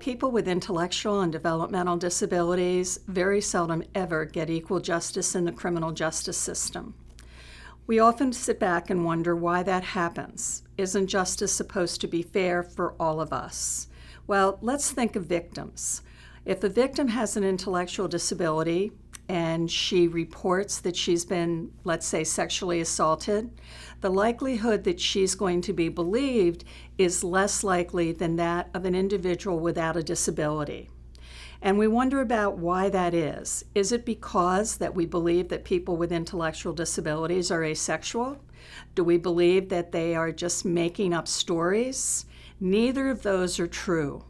people with intellectual and developmental disabilities very seldom ever get equal justice in the criminal justice system. We often sit back and wonder why that happens. Isn't justice supposed to be fair for all of us? Well, let's think of victims. If a victim has an intellectual disability and she reports that she's been, let's say, sexually assaulted, the likelihood that she's going to be believed is less likely than that of an individual without a disability. And we wonder about why that is. Is it because that we believe that people with intellectual disabilities are asexual? Do we believe that they are just making up stories? Neither of those are true.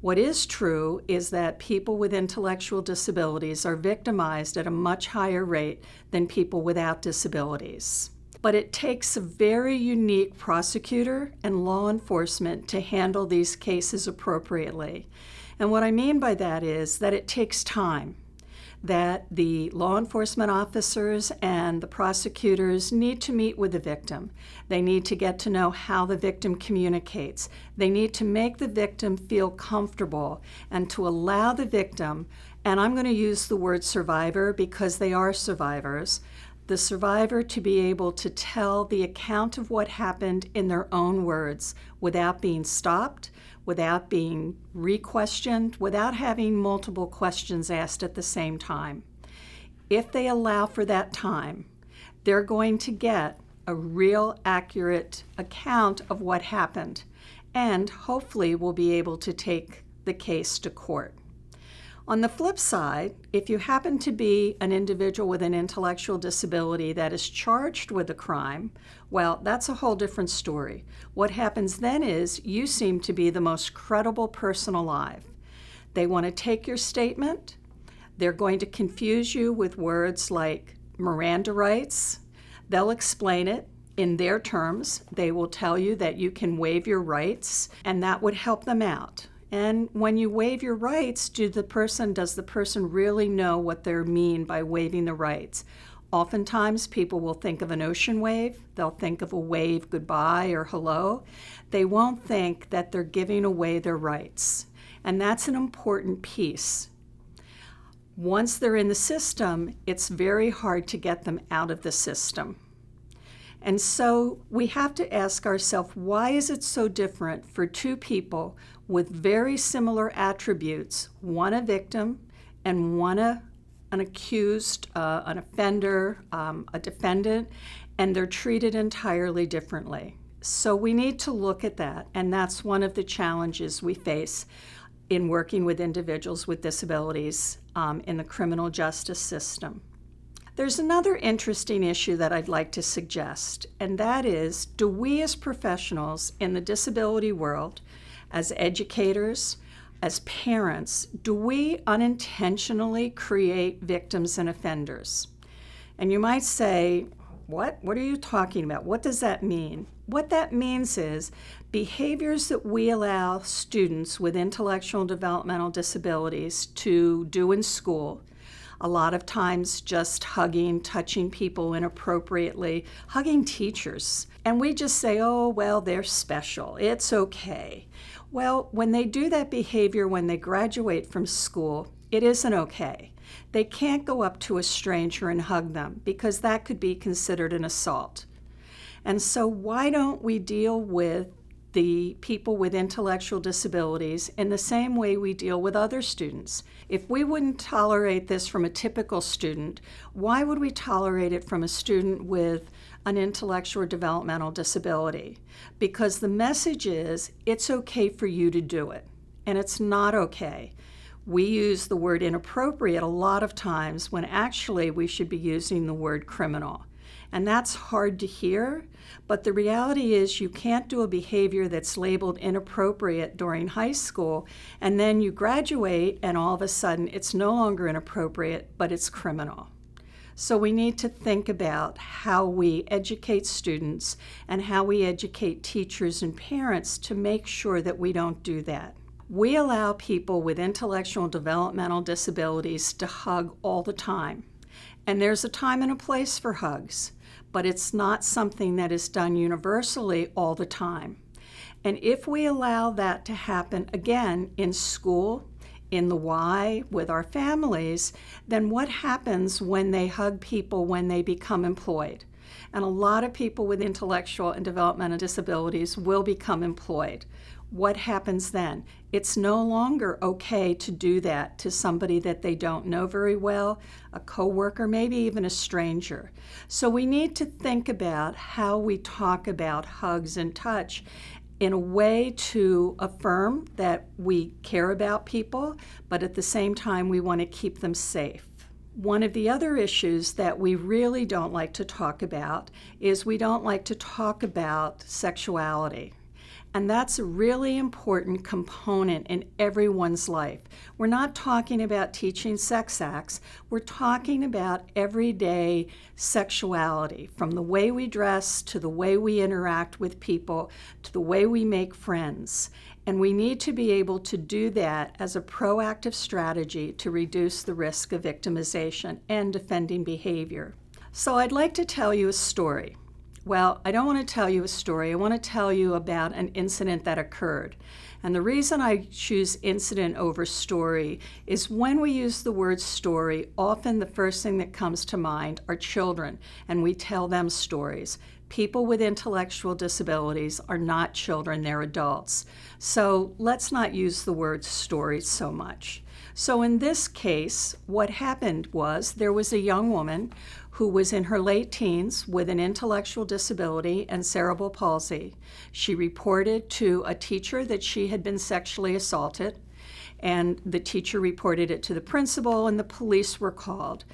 What is true is that people with intellectual disabilities are victimized at a much higher rate than people without disabilities. But it takes a very unique prosecutor and law enforcement to handle these cases appropriately. And what I mean by that is that it takes time, that the law enforcement officers and the prosecutors need to meet with the victim. They need to get to know how the victim communicates. They need to make the victim feel comfortable and to allow the victim, and I'm going to use the word survivor because they are survivors, the survivor to be able to tell the account of what happened in their own words without being stopped, without being re-questioned, without having multiple questions asked at the same time. If they allow for that time, they're going to get a real accurate account of what happened, and hopefully will be able to take the case to court. On the flip side, if you happen to be an individual with an intellectual disability that is charged with a crime, well, that's a whole different story. What happens then is you seem to be the most credible person alive. They want to take your statement. They're going to confuse you with words like Miranda rights. They'll explain it in their terms. They will tell you that you can waive your rights, and that would help them out. And when you waive your rights, does the person really know what they mean by waiving the rights? Oftentimes, people will think of an ocean wave. They'll think of a wave goodbye or hello. They won't think that they're giving away their rights. And that's an important piece. Once they're in the system, it's very hard to get them out of the system. And so we have to ask ourselves, why is it so different for two people with very similar attributes, one a victim and one an accused, an offender, a defendant, and they're treated entirely differently? So we need to look at that, and that's one of the challenges we face in working with individuals with disabilities in the criminal justice system. There's another interesting issue that I'd like to suggest, and that is, do we as professionals in the disability world, as educators, as parents, do we unintentionally create victims and offenders? And you might say, what are you talking about? What does that mean? What that means is behaviors that we allow students with intellectual and developmental disabilities to do in school, a lot of times just hugging, touching people inappropriately, hugging teachers. And we just say, oh, well, they're special. It's okay. Well, when they do that behavior when they graduate from school, it isn't okay. They can't go up to a stranger and hug them because that could be considered an assault. And so why don't we deal with the people with intellectual disabilities in the same way we deal with other students? If we wouldn't tolerate this from a typical student, why would we tolerate it from a student with an intellectual or developmental disability? Because the message is, it's okay for you to do it, and it's not okay. We use the word inappropriate a lot of times when actually we should be using the word criminal. And that's hard to hear, but the reality is you can't do a behavior that's labeled inappropriate during high school, and then you graduate and all of a sudden it's no longer inappropriate, but it's criminal. So we need to think about how we educate students and how we educate teachers and parents to make sure that we don't do that. We allow people with intellectual and developmental disabilities to hug all the time. And there's a time and a place for hugs, but it's not something that is done universally all the time. And if we allow that to happen again in school, in the Y, with our families, then what happens when they hug people when they become employed? And a lot of people with intellectual and developmental disabilities will become employed. What happens then? It's no longer okay to do that to somebody that they don't know very well, a coworker, maybe even a stranger. So we need to think about how we talk about hugs and touch in a way to affirm that we care about people, but at the same time we want to keep them safe. One of the other issues that we really don't like to talk about is we don't like to talk about sexuality. And that's a really important component in everyone's life. We're not talking about teaching sex acts. We're talking about everyday sexuality, from the way we dress to the way we interact with people to the way we make friends. And we need to be able to do that as a proactive strategy to reduce the risk of victimization and offending behavior. So I'd like to tell you a story. Well, I don't want to tell you a story. I want to tell you about an incident that occurred. And the reason I choose incident over story is when we use the word story, often the first thing that comes to mind are children, and we tell them stories. People with intellectual disabilities are not children, they're adults. So let's not use the word story so much. So in this case, what happened was there was a young woman who was in her late teens with an intellectual disability and cerebral palsy. She reported to a teacher that she had been sexually assaulted, and the teacher reported it to the principal, and the police were called.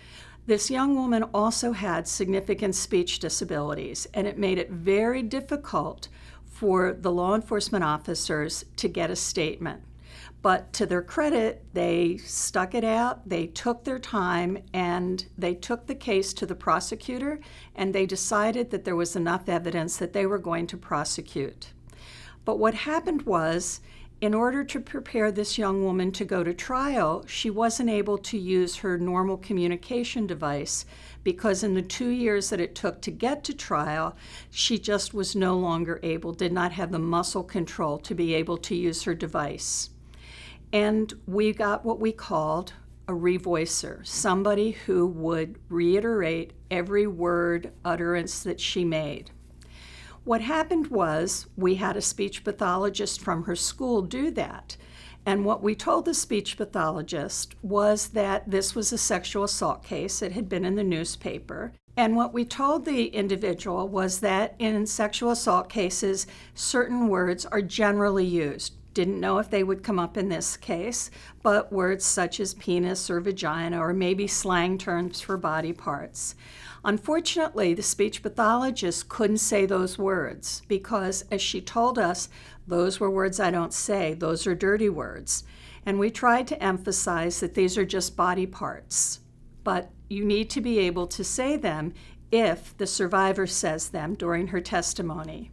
This young woman also had significant speech disabilities, and it made it very difficult for the law enforcement officers to get a statement. But to their credit, they stuck it out, they took their time, and they took the case to the prosecutor, and they decided that there was enough evidence that they were going to prosecute. But what happened was, in order to prepare this young woman to go to trial, she wasn't able to use her normal communication device because in the 2 years that it took to get to trial, she just was no longer able, did not have the muscle control to be able to use her device. And we got what we called a revoicer, somebody who would reiterate every word utterance that she made. What happened was we had a speech pathologist from her school do that. And what we told the speech pathologist was that this was a sexual assault case. It had been in the newspaper. And what we told the individual was that in sexual assault cases, certain words are generally used. Didn't know if they would come up in this case, but words such as penis or vagina or maybe slang terms for body parts. Unfortunately, the speech pathologist couldn't say those words because, as she told us, those were words I don't say, those are dirty words. And we tried to emphasize that these are just body parts, but you need to be able to say them if the survivor says them during her testimony.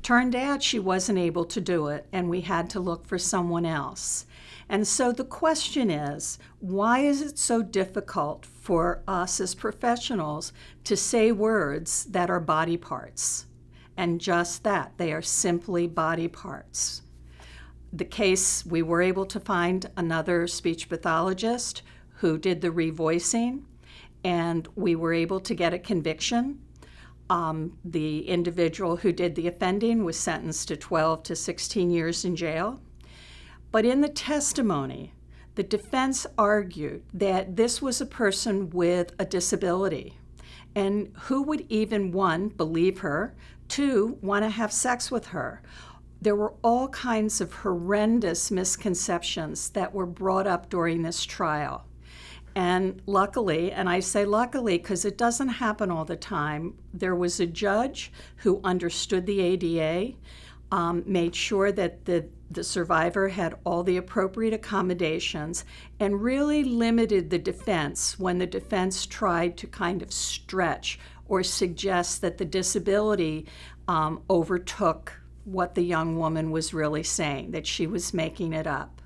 Turned out she wasn't able to do it, and we had to look for someone else. And so the question is, why is it so difficult for us as professionals to say words that are body parts? And just that, they are simply body parts. The case, we were able to find another speech pathologist who did the revoicing, and we were able to get a conviction. The individual who did the offending was sentenced to 12 to 16 years in jail. But in the testimony, the defense argued that this was a person with a disability. And who would even, one, believe her, two, want to have sex with her? There were all kinds of horrendous misconceptions that were brought up during this trial. And luckily, and I say luckily because it doesn't happen all the time, there was a judge who understood the ADA, made sure that the survivor had all the appropriate accommodations, and really limited the defense when the defense tried to kind of stretch or suggest that the disability overtook what the young woman was really saying, that she was making it up.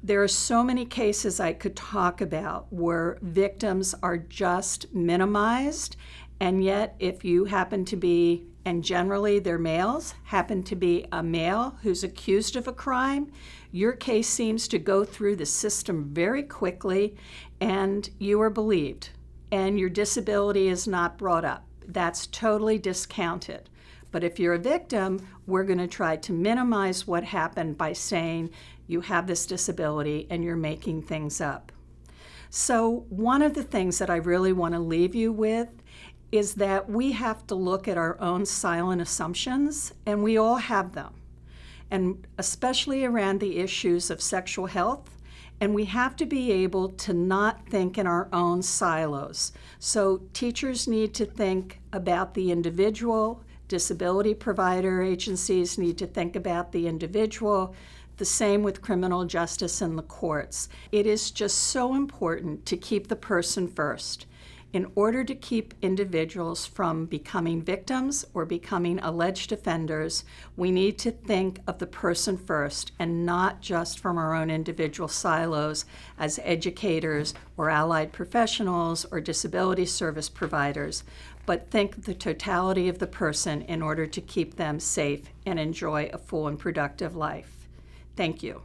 There are so many cases I could talk about where victims are just minimized, and yet if you happen to be and generally they're males, happen to be a male who's accused of a crime, your case seems to go through the system very quickly and you are believed, and your disability is not brought up. That's totally discounted. But if you're a victim, we're going to try to minimize what happened by saying you have this disability and you're making things up. So one of the things that I really want to leave you with is that we have to look at our own silent assumptions, and we all have them, and especially around the issues of sexual health. And we have to be able to not think in our own silos. So teachers need to think about the individual, disability provider agencies need to think about the individual, the same with criminal justice and the courts. It is just so important to keep the person first. In order to keep individuals from becoming victims or becoming alleged offenders, we need to think of the person first and not just from our own individual silos as educators or allied professionals or disability service providers, but think of the totality of the person in order to keep them safe and enjoy a full and productive life. Thank you.